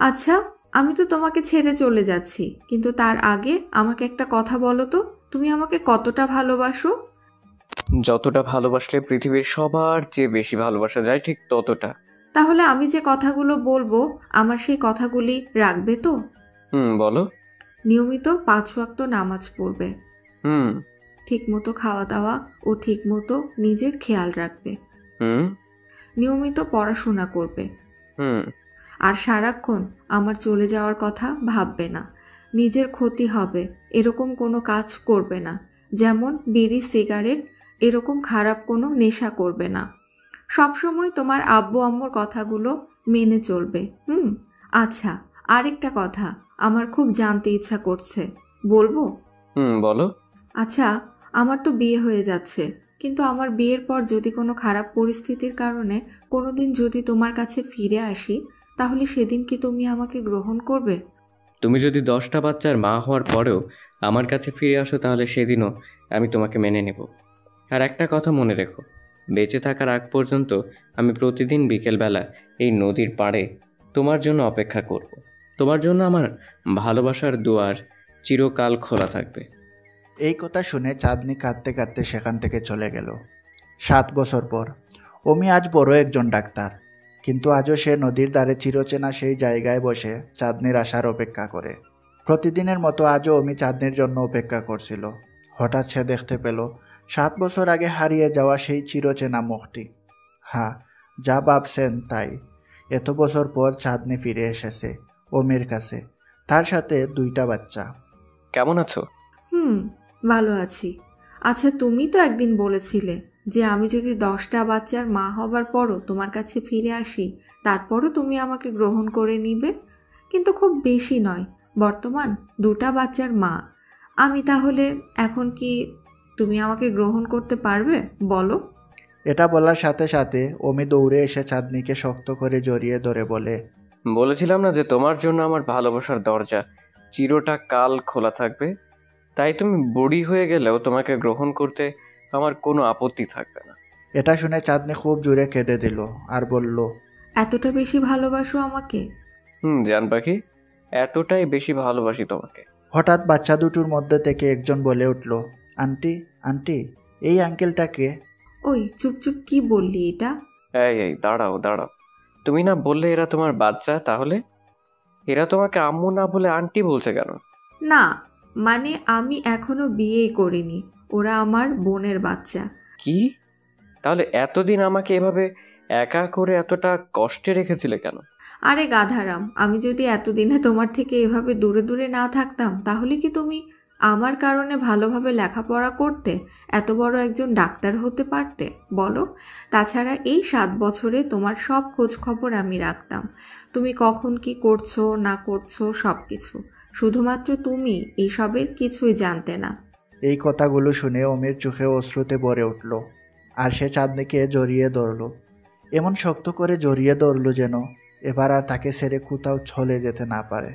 আচ্ছা, আমি তো তোমাকে ছেড়ে চলে যাচ্ছি, কিন্তু তার আগে আমাকে একটা কথা বলো তো, তুমি আমাকে কতটা ভালোবাসো? যতটা ভালোবাসলে পৃথিবীর সবার চেয়ে বেশি ভালোবাসা যায়, ঠিক ততটা। তাহলে আমি যে কথাগুলো বলবো, আমার সেই কথাগুলি রাখবে তো? বলো। নিয়মিত 5 ওয়াক্ত নামাজ পড়বে, হুম। ঠিকমতো খাওয়া দাওয়া ও ঠিকমতো নিজের খেয়াল রাখবে, হুম। নিয়মিত পড়াশোনা করবে, হুম। আর সারাক্ষণ আমার চলে যাওয়ার কথা ভাববে না। নিজের ক্ষতি হবে এরকম কোনো কাজ করবে না, যেমন বিড়ি সিগারেট এরকম খারাপ কোনো নেশা করবে না। সবসময় তোমার আব্বু আম্মুর কথাগুলো মেনে চলবে। আচ্ছা, আরেকটা কথা আমার খুব জানতে ইচ্ছা করছে, বলবো? বলো। আচ্ছা, আমার তো বিয়ে হয়ে যাচ্ছে, কিন্তু আমার বিয়ের পর যদি কোনো খারাপ পরিস্থিতির কারণে কোনোদিন যদি তোমার কাছে ফিরে আসি, তাহলে সেদিন কি তুমি আমাকে গ্রহণ করবে? তুমি যদি 10টা বাচ্চার মা হওয়ার পরেও আমার কাছে ফিরে আসো, তাহলে সেদিনও আমি তোমাকে মেনে নেব। আর একটা কথা মনে রেখো, বেঁচে থাকার আগ পর্যন্ত আমি প্রতিদিন বিকেলবেলা এই নদীর পাড়ে তোমার জন্য অপেক্ষা করব। তোমার জন্য আমার ভালোবাসার দুয়ার চিরকাল খোলা থাকবে। এই কথা শুনে চাঁদনি কাঁদতে কাঁদতে সেখান থেকে চলে গেল। 7 বছর পর অমি আজ বড় একজন ডাক্তার, কিন্তু আজও সে নদীর ধারে চিরচেনা সেই জায়গায় বসে চাঁদনির আসার অপেক্ষা করে। প্রতিদিনের মতো আজও অমি চাঁদনির জন্য অপেক্ষা করছিল। হঠাৎ সে দেখতে পেল 7 বছর আগে হারিয়ে যাওয়া সেই চিরচেনা মুখটি। হ্যাঁ, যা ভাবছেন তাই। এত বছর পর চাঁদনি ফিরে এসেছে অমির কাছে, তার সাথে 2টা বাচ্চা। কেমন আছো? ভালো আছি। আচ্ছা, তুমি তো একদিন বলেছিলে যে আমি যদি 10টা বাচ্চার মা হবার পরও তোমার কাছে ফিরে আসি, তারপরও তুমি আমাকে গ্রহণ করে নিবে। কিন্তু খুব বেশি নয়, বর্তমান 2টা বাচ্চার মা আমি, তাহলে এখন কি তুমি আমাকে গ্রহণ করতে পারবে, বলো? এটা বলার সাথে সাথে অমি দৌড়ে এসে চাঁদনিকে শক্ত করে জড়িয়ে ধরে বলে, বলেছিলাম না যে তোমার জন্য আমার ভালোবাসার দরজা চিরটা কাল খোলা থাকবে। তাই তুমি বুড়ি হয়ে গেলেও তোমাকে গ্রহণ করতে আমার কোনো আপত্তি থাকবে না। এটা শুনে চাঁদনি খুব জোরে কেঁদে দিল আর বলল, এতটা বেশি ভালোবাসো আমাকে? জান পাখি, এতটাই বেশি ভালোবাসি তোমাকে। হঠাৎ বাচ্চা দুটোর মধ্যে থেকে একজন বলে উঠল, আন্টি, আন্টি, এই আঙ্কেলটাকে। ওই চুপ চুপ, কি বললি এটা? এই এই দাঁড়াও দাঁড়াও, তুমি না বললে এরা তোমার বাচ্চা, তাহলে এরা তোমাকে আম্মু না বলে আন্টি বলছে কেন? না, মানে আমি এখনো বিয়েই করিনি, ওরা আমার বোনের বাচ্চা। কি? তাহলে এতদিন আমাকে এভাবে একা করে এতটা কষ্টে রেখেছিলে কেন? আরে গাধারাম, আমি যদি এতদিনে তোমার থেকে এভাবে দূরে দূরে না থাকতাম, তাহলে কি তুমি আমার কারণে ভালোভাবে লেখাপড়া করতে, এত বড় একজন ডাক্তার হতে পারতে, বলো? তাছাড়া এই 7 বছরে তোমার সব খোঁজ খবর আমি রাখতাম, তুমি কখন কি করছো না করছো সব কিছু। শুধুমাত্র তুমি এইসবের কিছুই জানতে না। এই কথাগুলো শুনে অমির চোখে অশ্রুতে ভরে উঠল, আর সে চাঁদনিকে জড়িয়ে ধরল। এমন শক্ত করে জড়িয়ে ধরল যেন এবার আর তাকে ছেড়ে কোথাও চলে যেতে না পারে।